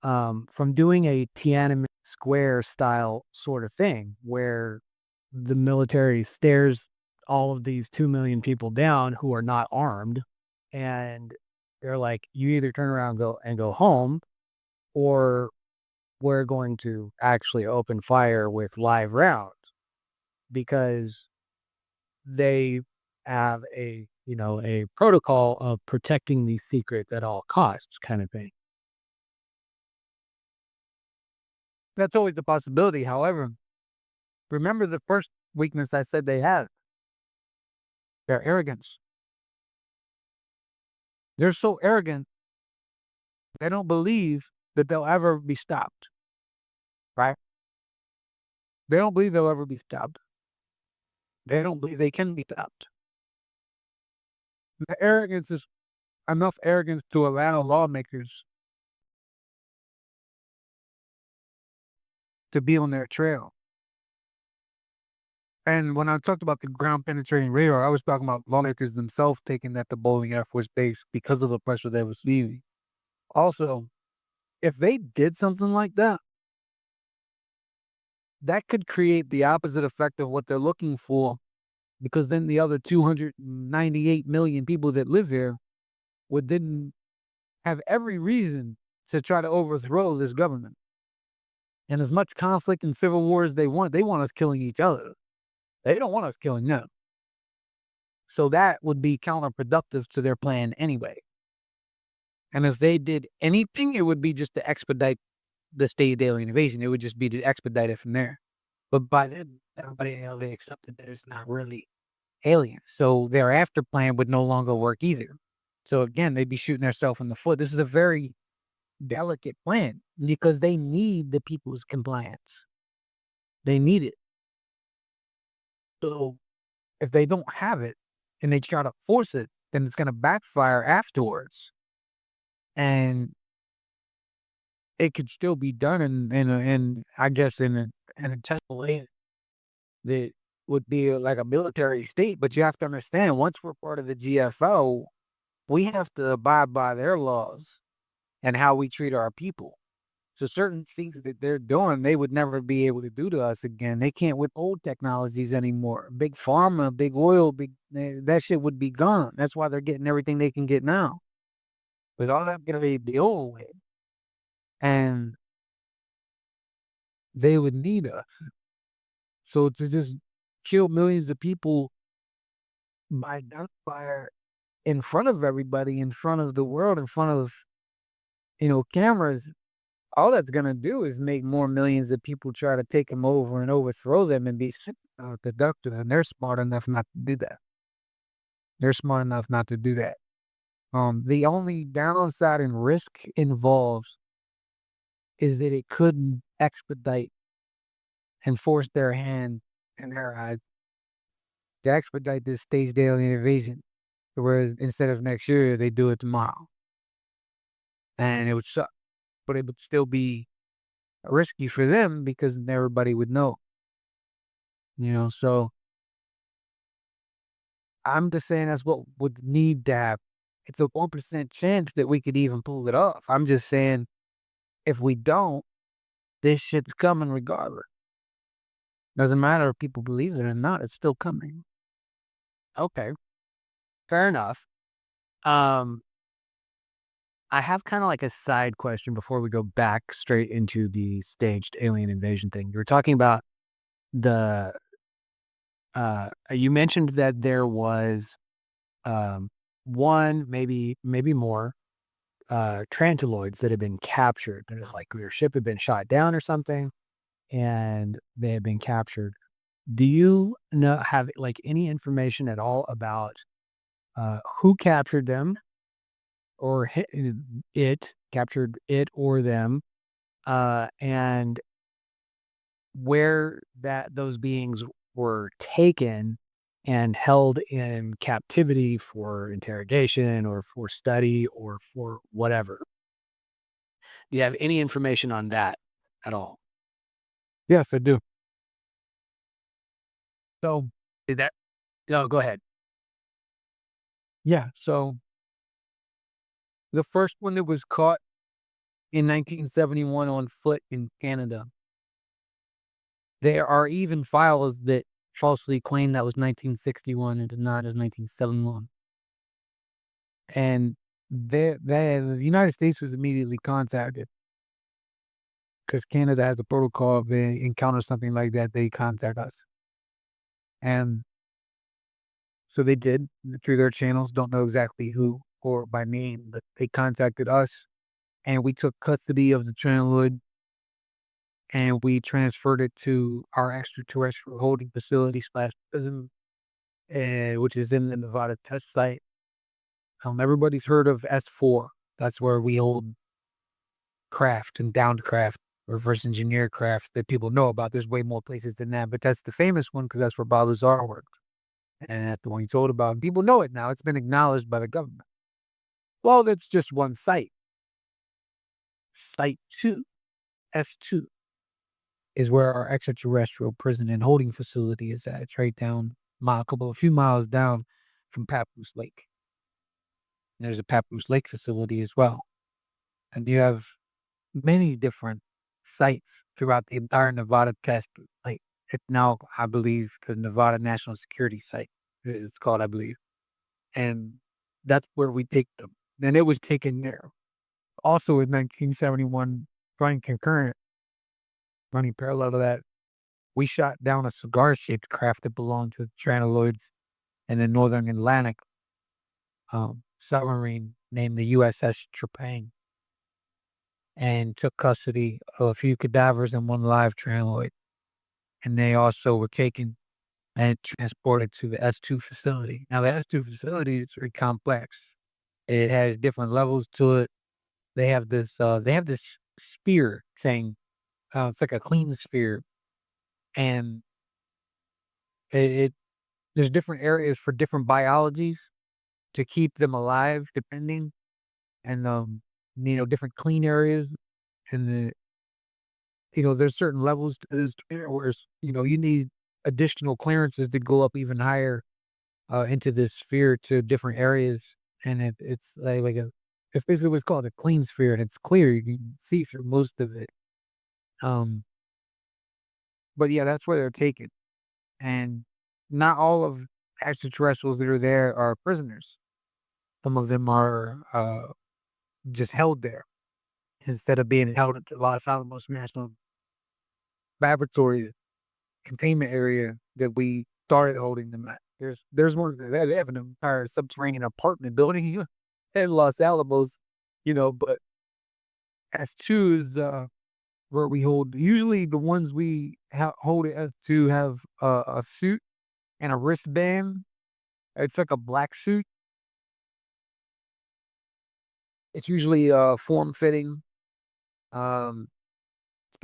From doing a Tiananmen Square style sort of thing where the military stares all of these 2 million people down who are not armed, and they're like, you either turn around and go home, or we're going to actually open fire with live rounds, because they have a protocol of protecting these secrets at all costs kind of thing. That's always a possibility. However, remember the first weakness I said they have. Their arrogance. They're so arrogant, they don't believe that they'll ever be stopped. Right? They don't believe they'll ever be stopped. They don't believe they can be stopped. The arrogance is enough arrogance to allow lawmakers to be on their trail. And when I talked about the ground penetrating radar, I was talking about lawmakers themselves taking that to Bowling Air Force Base because of the pressure they were receiving. Also, if they did something like that, that could create the opposite effect of what they're looking for, because then the other 298 million people that live here would then have every reason to try to overthrow this government. And as much conflict and civil war as they want us killing each other. They don't want us killing them. So that would be counterproductive to their plan anyway. And if they did anything, it would be just to expedite the staged alien invasion. It would just be to expedite it from there. But by then, everybody they accepted that it's not really alien. So their after plan would no longer work either. So again, they'd be shooting themselves in the foot. This is a very delicate plan because they need the people's compliance. They need it. So if they don't have it and they try to force it, then it's going to backfire afterwards. And it could still be done in I guess in a technical way that would be like a military state. But you have to understand, once we're part of the GFO, we have to abide by their laws and how we treat our people. So certain things that they're doing, they would never be able to do to us again. They can't withhold technologies anymore. Big pharma, big oil, that shit would be gone. That's why they're getting everything they can get now. But all that's gonna be the old way. And they would need us. So to just kill millions of people by gunfire in front of everybody, in front of the world, in front of, cameras, all that's going to do is make more millions of people try to take them over and overthrow them and be seductive. And they're smart enough not to do that. The only downside and risk involved is that it could expedite and force their hand and their eyes to expedite this staged alien invasion, where instead of next year, they do it tomorrow. And it would suck, but it would still be risky for them because everybody would know. So I'm just saying that's what would need to happen. It's a 1% chance that we could even pull it off. I'm just saying, if we don't, this shit's coming regardless. Doesn't matter if people believe it or not, it's still coming. Okay. Fair enough. I have kind of like a side question before we go back straight into the staged alien invasion thing. You were talking about you mentioned that there was one, maybe more Trantiloids that had been captured. There's like your ship had been shot down or something, and they had been captured. Do you have like any information at all about who captured them, or captured it or them, and where those beings were taken and held in captivity for interrogation or for study or for whatever? Do you have any information on that at all? Yes, I do. So no, go ahead. Yeah, so the first one that was caught in 1971 on foot in Canada. There are even files that falsely claim that was 1961 and did not as 1971. And the United States was immediately contacted because Canada has a protocol. If they encounter something like that, they contact us. And so they did through their channels. Don't know exactly who or by name, but they contacted us, and we took custody of the Trantiloid, and we transferred it to our extraterrestrial holding facility / prison, which is in the Nevada test site. Everybody's heard of S4. That's where we hold craft and downed craft, reverse engineered craft that people know about. There's way more places than that, but that's the famous one because that's where Bob Lazar worked. And that's the one he told about. People know it now. It's been acknowledged by the government. Well, that's just one site. Site 2, S2, is where our extraterrestrial prison and holding facility is at. It's right down a few miles down from Papoose Lake. And there's a Papoose Lake facility as well. And you have many different sites throughout the entire Nevada test. Like, it's now, I believe, the Nevada National Security Site. It's called, I believe. And that's where we take them. And it was taken there. Also in 1971, running parallel to that, we shot down a cigar-shaped craft that belonged to the Trantiloids in the northern Atlantic submarine named the USS Trepang and took custody of a few cadavers and one live transport. And they also were taken and transported to the S2 facility. Now, the S2 facility is very complex. It has different levels to it. They have this sphere thing. It's like a clean sphere, and it there's different areas for different biologies to keep them alive, depending, and different clean areas, and there's certain levels to this where you need additional clearances to go up even higher into this sphere to different areas, and it's it's basically what's called a clean sphere, and it's clear. You can see through most of it. Um, but yeah, that's where they're taken, and not all of extraterrestrials that are there are prisoners. Some of them are just held there instead of being held at the Los Alamos National Laboratory containment area that we started holding them at. There's one that they have an entire subterranean apartment building here in Los Alamos, but S2 is where we hold. Usually the ones we hold at S2 have a suit and a wristband. It's like a black suit. It's usually form fitting. Um,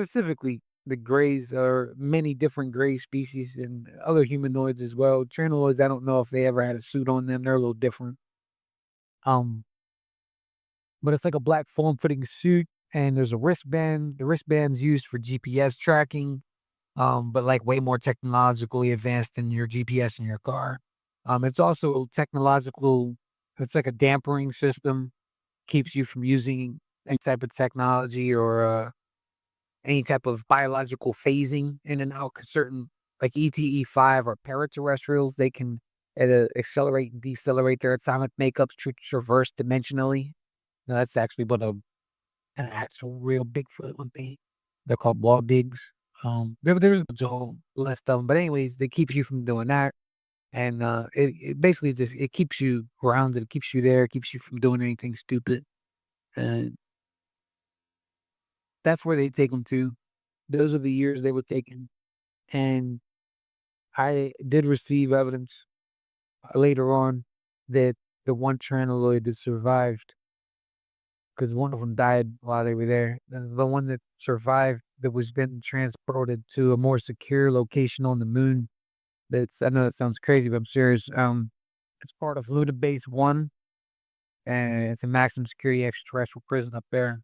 Specifically, the grays are many different gray species and other humanoids as well. Tranoloids, I don't know if they ever had a suit on them. They're a little different. Um, but it's like a black form-fitting suit, and there's a wristband. The wristband's used for GPS tracking, but like way more technologically advanced than your GPS in your car. It's also technological. It's like a dampering system, keeps you from using any type of technology or any type of biological phasing in and out. 'Cause certain, like ETE5 or paraterrestrials, they can accelerate and decelerate their atomic makeups to traverse dimensionally. Now, that's actually what an actual real Bigfoot would be. They're called wall bigs. There's a whole list of them, but anyways, they keep you from doing that, and it basically just it keeps you grounded, it keeps you there, it keeps you from doing anything stupid, and that's where they take them to. Those are the years they were taken, and I did receive evidence later on that the one tranaloid that survived, because one of them died while they were there. The one that survived that was then transported to a more secure location on the moon. I know that sounds crazy, but I'm serious. It's part of Lunar Base 1, and it's a maximum security extraterrestrial prison up there.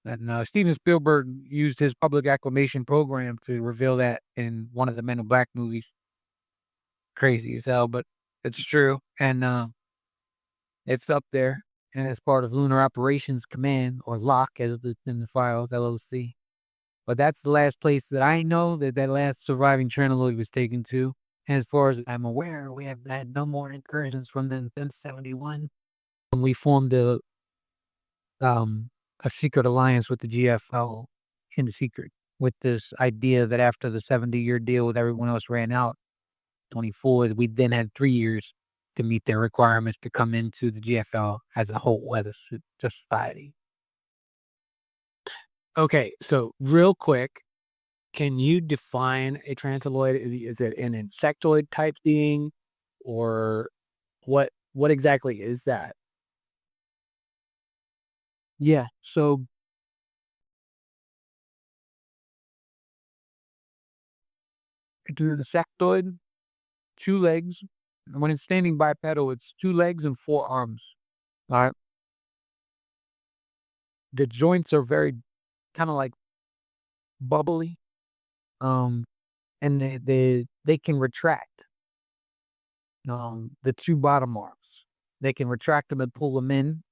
And Steven Spielberg used his public acclamation program to reveal that in one of the Men in Black movies. Crazy as hell, but it's true. And it's up there, and it's part of Lunar Operations Command, or LOC, as it's in the files, LOC. But that's the last place that I know that last surviving Tranaloid was taken to. And as far as I'm aware, we have had no more incursions from them since 71. When we formed a secret alliance with the GFL in secret, with this idea that after the 70-year deal with everyone else ran out, 24, we then had 3 years to meet their requirements to come into the GFL as a whole weather society. Okay, so real quick, can you define a transiloid? Is it an insectoid type thing, or what exactly is that? Yeah, so it's an insectoid, 2 legs. And when it's standing bipedal, it's 2 legs and 4 arms. All right. The joints are very kind of like bubbly. Um, and they can retract. The 2 bottom arms, they can retract them and pull them in,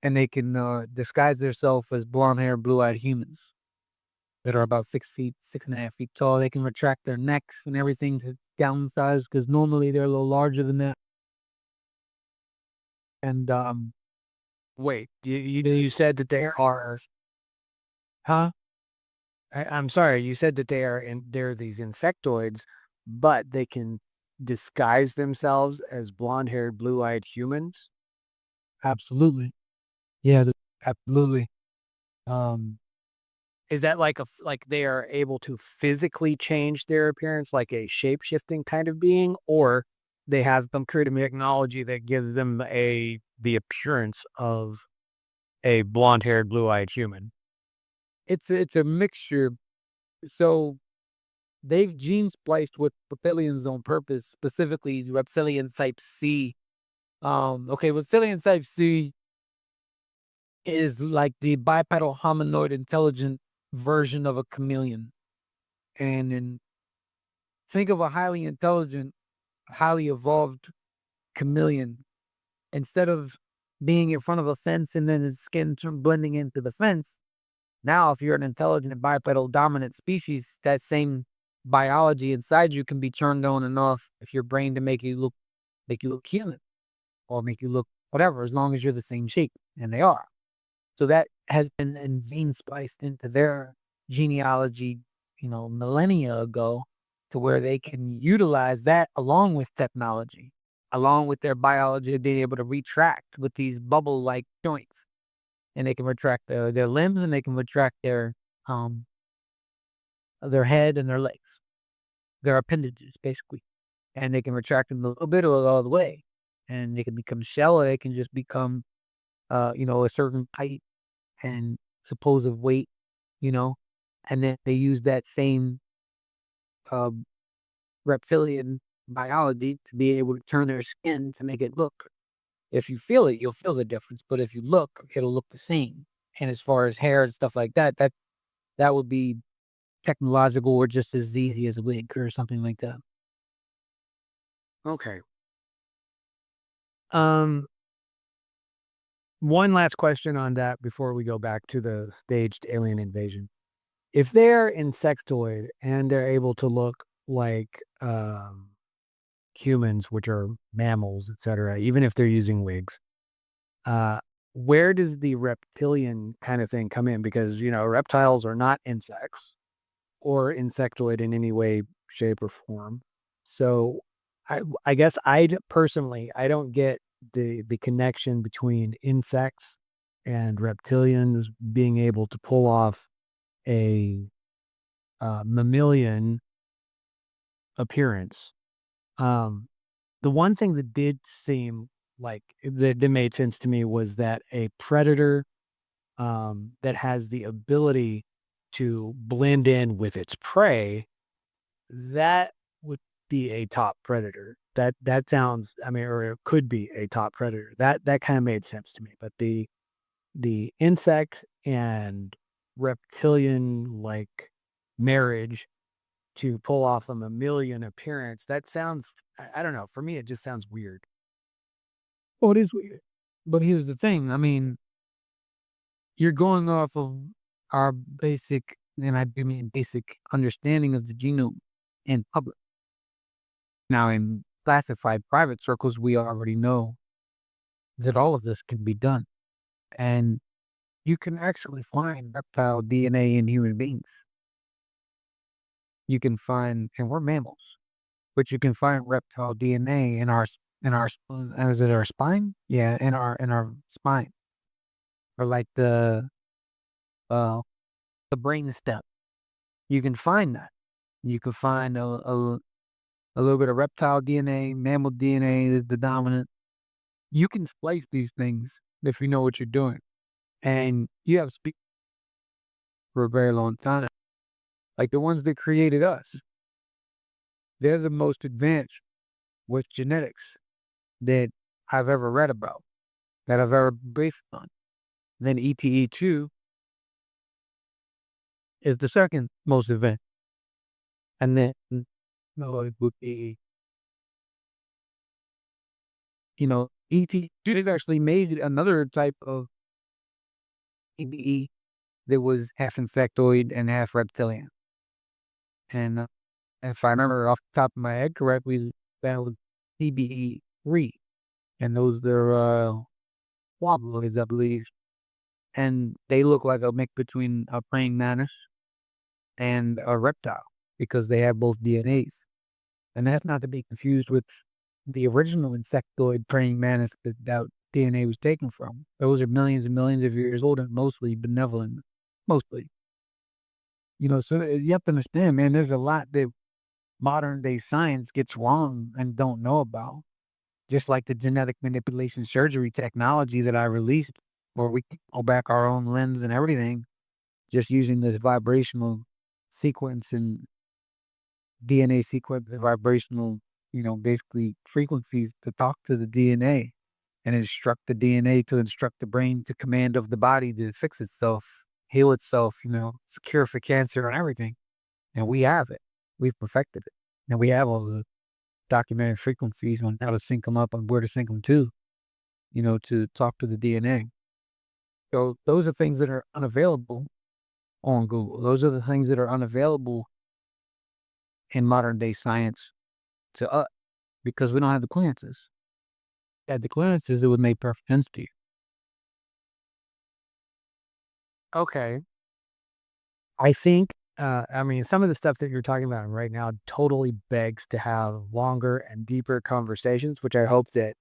and they can disguise themselves as blonde hair, blue eyed humans that are about 6 feet, 6.5 feet tall. They can retract their necks and everything to downsize because normally they're a little larger than that. And wait, you said that they are, huh? I'm sorry, you said that they're these insectoids, but they can disguise themselves as blonde-haired, blue-eyed humans? Absolutely. Yeah, absolutely. Um, Is that like they are able to physically change their appearance, like a shape-shifting kind of being, or they have some creative technology that gives them the appearance of a blonde-haired, blue-eyed human? it's a mixture. So they've gene spliced with reptilians on purpose, specifically reptilian type C. Okay, reptilian type C is like the bipedal hominoid intelligent version of a chameleon. And then think of a highly intelligent, highly evolved chameleon. Instead of being in front of a fence and then his skin blending into the fence, now if you're an intelligent bipedal dominant species, that same biology inside you can be turned on and off if your brain to make you look human or make you look whatever, as long as you're the same shape, and they are. So that has been gene spliced into their genealogy, millennia ago, to where they can utilize that along with technology, along with their biology of being able to retract with these bubble-like joints. And they can retract their limbs, and they can retract their head and their legs, their appendages, basically. And they can retract them a little bit or all the way. And they can become shell, or they can just become, a certain height and supposed weight, you know, and then they use that same um, reptilian biology to be able to turn their skin to make it look. If you feel it, you'll feel the difference. But if you look, it'll look the same. And as far as hair and stuff like that, that would be technological or just as easy as a wig or something like that. Okay. Um, One last question on that before we go back to the staged alien invasion. If they're insectoid and they're able to look like humans, which are mammals, etc., even if they're using wigs, uh, where does the reptilian kind of thing come in? Because, reptiles are not insects or insectoid in any way, shape, or form. So I guess personally, I don't get the connection between insects and reptilians being able to pull off a mammalian appearance. Um, the one thing that did seem like that made sense to me was that a predator that has the ability to blend in with its prey, that would be a top predator. That sounds, I mean, or it could be a top predator. That kind of made sense to me. But the insect and reptilian like marriage to pull off a mammalian appearance, that sounds, I don't know. For me, it just sounds weird. Well, it is weird. But here's the thing. I mean, you're going off of our basic, and I do mean basic understanding of the genome in public. Now, in classified private circles, we already know that all of this can be done. And you can actually find reptile DNA in human beings. You can find, and we're mammals, but you can find reptile DNA is it our spine? Yeah, in our spine, or like uh, the brain stem. You can find that. You can find a little bit of reptile DNA, mammal DNA is the dominant. You can splice these things if you know what you're doing. And you have speak for a very long time. Like the ones that created us, they're the most advanced with genetics that I've ever read about, that I've ever based on. Then EPE2 is the second most advanced. And then, no, it would be, EPE2 they've actually made another type of EBE that was half insectoid and half reptilian. And if I remember off the top of my head correctly, that was CBE3. And those are wobbloids, I believe. And they look like a mix between a praying mantis and a reptile because they have both DNAs. And that's not to be confused with the original insectoid praying mantis that DNA was taken from. Those are millions and millions of years old and mostly benevolent. Mostly. So you have to understand, man, there's a lot that modern day science gets wrong and don't know about. Just like the genetic manipulation surgery technology that I released, where we can pull back our own lens and everything, just using this vibrational sequence and DNA sequence and vibrational, basically frequencies to talk to the DNA and instruct the DNA to instruct the brain to command of the body to fix itself, heal itself, it's a cure for cancer and everything. And we have it. We've perfected it. And we have all the documented frequencies on how to sync them up and where to sync them to, to talk to the DNA. So those are things that are unavailable on Google. Those are the things that are unavailable in modern day science to us because we don't have the clearances. Had the clearances, it would make perfect sense to you. Okay. I think Some of the stuff that you're talking about right now totally begs to have longer and deeper conversations, which I hope that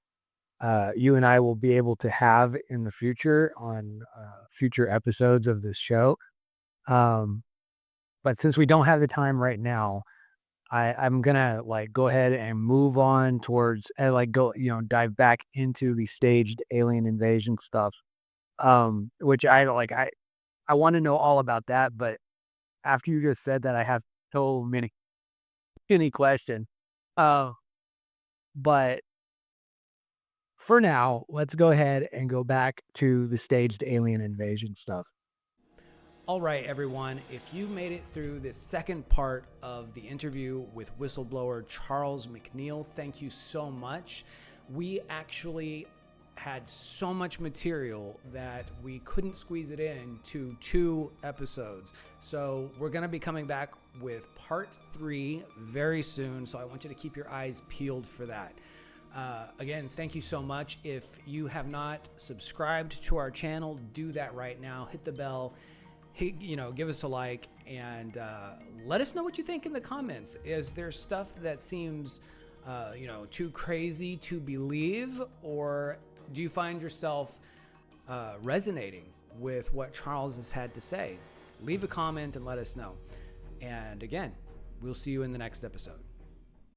you and I will be able to have in the future on future episodes of this show. But since we don't have the time right now, I'm gonna go ahead and move on towards and dive back into the staged alien invasion stuff. Which I want to know all about that, but after you just said that, I have so many questions. But for now, let's go ahead and go back to the staged alien invasion stuff. All right, everyone, if you made it through this second part of the interview with whistleblower Charles McNeal, thank you so much. We actually had so much material that we couldn't squeeze it in to 2 episodes. So we're going to be coming back with part 3 very soon. So I want you to keep your eyes peeled for that. Again, thank you so much. If you have not subscribed to our channel, do that right now. Hit the bell. Give us a like and let us know what you think in the comments. Is there stuff that seems, too crazy to believe, or do you find yourself resonating with what Charles has had to say? Leave a comment and let us know. And again, we'll see you in the next episode.